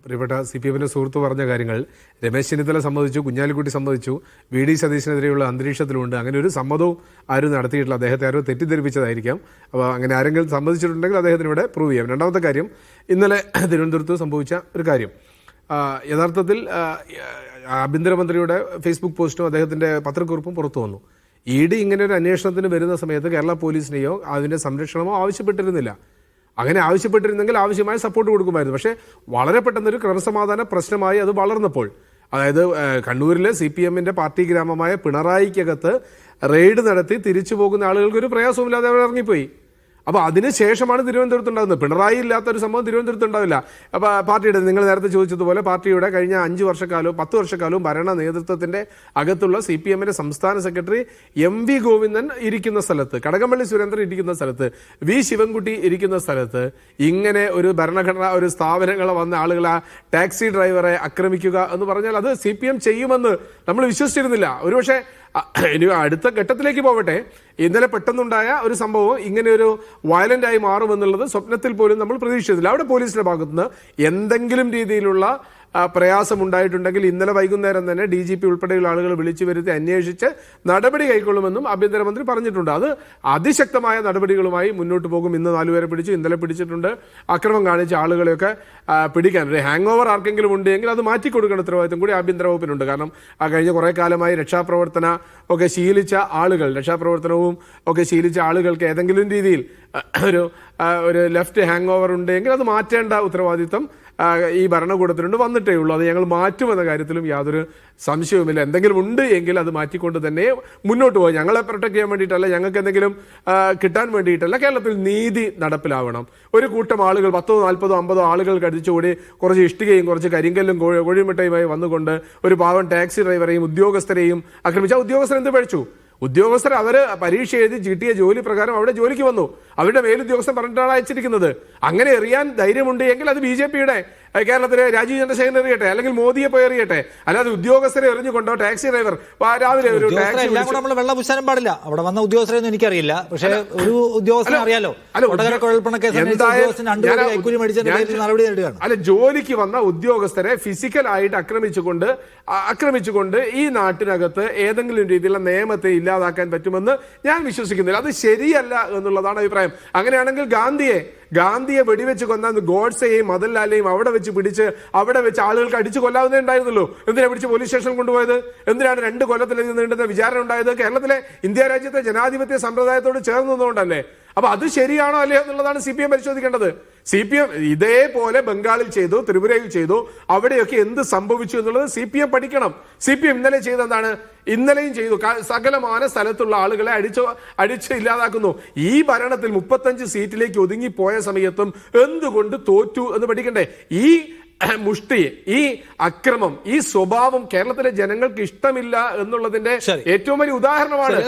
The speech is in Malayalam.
പ്രിയപ്പെട്ട CPM സുഹൃത്ത് പറഞ്ഞ കാര്യങ്ങൾ രമേശ് ചെന്നിത്തല സമ്മതിച്ചു, കുഞ്ഞാലിക്കുട്ടി സമ്മതിച്ചു, VD സതീശനെതിരെയുള്ള അന്തരീക്ഷത്തിലുണ്ട്. അങ്ങനെ ഒരു സമ്മതവും ആരും നടത്തിയിട്ടില്ല. അദ്ദേഹത്തെ ആരോ തെറ്റിദ്ധരിപ്പിച്ചതായിരിക്കാം. അപ്പോൾ അങ്ങനെ ആരെങ്കിലും സമ്മതിച്ചിട്ടുണ്ടെങ്കിൽ അദ്ദേഹത്തിന് ഇവിടെ പ്രൂവ് ചെയ്യാം. രണ്ടാമത്തെ കാര്യം, ഇന്നലെ തിരുവനന്തപുരത്ത് സംഭവിച്ച ഒരു കാര്യം, യഥാർത്ഥത്തിൽ ആഭ്യന്തരമന്ത്രിയുടെ ഫേസ്ബുക്ക് പോസ്റ്റും അദ്ദേഹത്തിൻ്റെ പത്രക്കുറിപ്പും പുറത്തു വന്നു. ED ഇങ്ങനെ ഒരു അന്വേഷണത്തിന് വരുന്ന സമയത്ത് കേരള പോലീസിനെയോ അതിൻ്റെ സംരക്ഷണമോ ആവശ്യപ്പെട്ടിരുന്നില്ല. അങ്ങനെ ആവശ്യപ്പെട്ടിരുന്നെങ്കിൽ ആവശ്യമായ സപ്പോർട്ട് കൊടുക്കുമായിരുന്നു. പക്ഷേ വളരെ പെട്ടെന്നൊരു ക്രമസമാധാന പ്രശ്നമായി അത് വളർന്നപ്പോൾ, അതായത് കണ്ണൂരിലെ CPMൻ്റെ പാർട്ടി ഗ്രാമമായ പിണറായിക്കകത്ത് റെയ്ഡ് നടത്തി തിരിച്ചു പോകുന്ന ആളുകൾക്ക് ഒരു പ്രയാസവുമില്ലാതെ അവർ ഇറങ്ങിപ്പോയി. അപ്പോൾ അതിനുശേഷമാണ് തിരുവനന്തപുരത്ത് ഉണ്ടാകുന്നത്. പിണറായി ഇല്ലാത്തൊരു സംഭവം തിരുവനന്തപുരത്ത് ഉണ്ടാവില്ല. അപ്പോൾ പാർട്ടിയുടെ, നിങ്ങൾ നേരത്തെ ചോദിച്ചതുപോലെ, പാർട്ടിയുടെ കഴിഞ്ഞ 5 വർഷക്കാലവും 10 വർഷക്കാലവും ഭരണ നേതൃത്വത്തിൻ്റെ അകത്തുള്ള CPMൻ്റെ സംസ്ഥാന സെക്രട്ടറി MV ഗോവിന്ദൻ ഇരിക്കുന്ന സ്ഥലത്ത്, കടകംപള്ളി സുരേന്ദ്രൻ ഇരിക്കുന്ന സ്ഥലത്ത്, V ശിവൻകുട്ടി ഇരിക്കുന്ന സ്ഥലത്ത് ഇങ്ങനെ ഒരു ഭരണഘടന, ഒരു സ്ഥാപനങ്ങളെ വന്ന ആളുകൾ ആ ടാക്സി ഡ്രൈവറെ ആക്രമിക്കുക എന്ന് പറഞ്ഞാൽ അത് CPM ചെയ്യുമെന്ന് നമ്മൾ വിശ്വസിച്ചിരുന്നില്ല. ഒരുപക്ഷെ ഇനി അടുത്ത ഘട്ടത്തിലേക്ക് പോവട്ടെ, ഇന്നലെ പെട്ടെന്നുണ്ടായ ഒരു സംഭവം ഇങ്ങനെ ഒരു വയലൻ്റായി മാറുമെന്നുള്ളത് സ്വപ്നത്തിൽ പോലും നമ്മൾ പ്രതീക്ഷിച്ചില്ല. അവിടെ പോലീസിന്റെ ഭാഗത്തുനിന്ന് എന്തെങ്കിലും രീതിയിലുള്ള പ്രയാസം ഉണ്ടായിട്ടുണ്ടെങ്കിൽ ഇന്നലെ വൈകുന്നേരം തന്നെ DGP ഉൾപ്പെടെയുള്ള ആളുകൾ വിളിച്ചു വരുത്തി അന്വേഷിച്ച് നടപടി കൈക്കൊള്ളുമെന്നും ആഭ്യന്തരമന്ത്രി പറഞ്ഞിട്ടുണ്ട്. അത് അതിശക്തമായ നടപടികളുമായി മുന്നോട്ട് പോകും. ഇന്ന് 4 പേരെ പിടിച്ചു, ഇന്നലെ പിടിച്ചിട്ടുണ്ട്. അക്രമം കാണിച്ച ആളുകളെയൊക്കെ പിടിക്കാൻ ഒരു ഹാങ് ഓവർ ആർക്കെങ്കിലും ഉണ്ടെങ്കിൽ അത് മാറ്റിക്കൊടുക്കേണ്ട ഉത്തരവാദിത്വം കൂടി ആഭ്യന്തര വകുപ്പിനുണ്ട്. കാരണം കഴിഞ്ഞ കുറേ കാലമായി രക്ഷാപ്രവർത്തന ഒക്കെ ശീലിച്ച ആളുകൾ, രക്ഷാപ്രവർത്തനവും ഒക്കെ ശീലിച്ച ആളുകൾക്ക് ഏതെങ്കിലും രീതിയിൽ ഒരു ലെഫ്റ്റ് ഹാങ് ഓവർ ഉണ്ടെങ്കിൽ അത് മാറ്റേണ്ട ഉത്തരവാദിത്വം ഈ ഭരണകൂടത്തിനുണ്ട്. വന്നിട്ടേ ഉള്ളൂ. അത് ഞങ്ങൾ മാറ്റുമെന്ന കാര്യത്തിലും യാതൊരു സംശയവുമില്ല. എന്തെങ്കിലും ഉണ്ട് എങ്കിൽ അത് മാറ്റിക്കൊണ്ട് തന്നെ മുന്നോട്ട് പോകും. ഞങ്ങളെ പ്രൊട്ടക്ട് ചെയ്യാൻ വേണ്ടിയിട്ടല്ല, ഞങ്ങൾക്ക് എന്തെങ്കിലും കിട്ടാൻ വേണ്ടിയിട്ടല്ല. കേരളത്തിൽ നീതി നടപ്പിലാവണം. ഒരു കൂട്ടം ആളുകൾ 10, 40, 50 ആളുകൾ കടിച്ചുകൂടി കുറച്ച് ഇഷ്ടികയും കുറച്ച് കരിങ്കല്ലും കോഴിമുട്ടയുമായി വന്നുകൊണ്ട് ഒരു പാവം ടാക്സി ഡ്രൈവറെയും ഉദ്യോഗസ്ഥരെയും ആക്രമിച്ച ഉദ്യോഗസ്ഥർ എന്ത് പഴിച്ചു? ഉദ്യോഗസ്ഥർ അവർ പരീക്ഷ എഴുതി കിട്ടിയ ജോലി പ്രകാരം അവിടെ ജോലിക്ക് വന്നു. അവരുടെ മേലുദ്യോഗസ്ഥൻ പറഞ്ഞിട്ടാണ് അയച്ചിരിക്കുന്നത്. അങ്ങനെ എറിയാൻ ധൈര്യമുണ്ട് എങ്കിൽ അത് BJPയുടെ കേരളത്തിലെ രാജീവ് ചന്ദ്രശേഖരൻ എറിയട്ടെ, അല്ലെങ്കിൽ മോദിയെ പോയി എറിയട്ടെ. അല്ലാതെ ഉദ്യോഗസ്ഥരെ എറിഞ്ഞുകൊണ്ടോ ടാക്സി ഡ്രൈവർ രാവിലെ ഒരു നമ്മൾ വെള്ളപൂശാനും പാടില്ല. അവിടെ വന്ന ഉദ്യോഗസ്ഥരെയൊന്നും എനിക്കറിയില്ല, പക്ഷേ ഒരു ഉദ്യോഗസ്ഥനെ അറിയാലോ. അല്ല, ജോലിക്ക് വന്ന ഉദ്യോഗസ്ഥരെ ഫിസിക്കലായിട്ട് ആക്രമിച്ചുകൊണ്ട് ഈ നാട്ടിനകത്ത് ഏതെങ്കിലും രീതിയിലുള്ള നിയമത്തെ ഇല്ലാതാക്കാൻ പറ്റുമെന്ന് ഞാൻ വിശ്വസിക്കുന്നില്ല. അത് ശരിയല്ല എന്നുള്ളതാണ് അഭിപ്രായം. അങ്ങനെയാണെങ്കിൽ ഗാന്ധിയെ വെടിവെച്ച് കൊന്ന ഗോഡ്സെയും മദൻലാലിനെയും അവിടെ വെച്ച് പിടിച്ച് അവിടെ വെച്ച് ആളുകൾക്ക് അടിച്ചു കൊല്ലാവുന്നേ ഉണ്ടായിരുന്നുള്ളൂ. എന്തിനാണ് പിടിച്ച് പോലീസ് സ്റ്റേഷനിൽ കൊണ്ടുപോയത്? എന്തിനാണ് 2 കൊല്ലത്തിലേക്ക് നീണ്ടുന്ന വിചാരണ ഉണ്ടായത്? കേരളത്തിലെ ഇന്ത്യ രാജ്യത്തെ ജനാധിപത്യ സമ്പ്രദായത്തോട് ചേർന്നതുകൊണ്ടല്ലേ. അപ്പൊ അത് ശരിയാണോ അല്ലയോ എന്നുള്ളതാണ് CPM പരിശോധിക്കേണ്ടത്. CPM ഇതേപോലെ ബംഗാളിൽ ചെയ്തു, ത്രിപുരയിൽ ചെയ്തു, അവിടെയൊക്കെ എന്ത് സംഭവിച്ചു എന്നുള്ളത് CPM പഠിക്കണം. CPM ഇന്നലെ ചെയ്തെന്താണ്? ഇന്നലെയും ചെയ്തു. സകലമാന സ്ഥലത്തുള്ള ആളുകളെ അടിച്ച് ഇല്ലാതാക്കുന്നു. ഈ ഭരണത്തിൽ 35 സീറ്റിലേക്ക് ഒതുങ്ങിപ്പോയ സമയത്തും എന്തുകൊണ്ട് തോറ്റു എന്ന് പഠിക്കണ്ടേ? ഈ മുഷ്ടി, ഈ അക്രമം, ഈ സ്വഭാവം കേരളത്തിലെ ജനങ്ങൾക്ക് ഇഷ്ടമില്ല എന്നുള്ളതിന്റെ ഏറ്റവും വലിയ ഉദാഹരണമാണ്.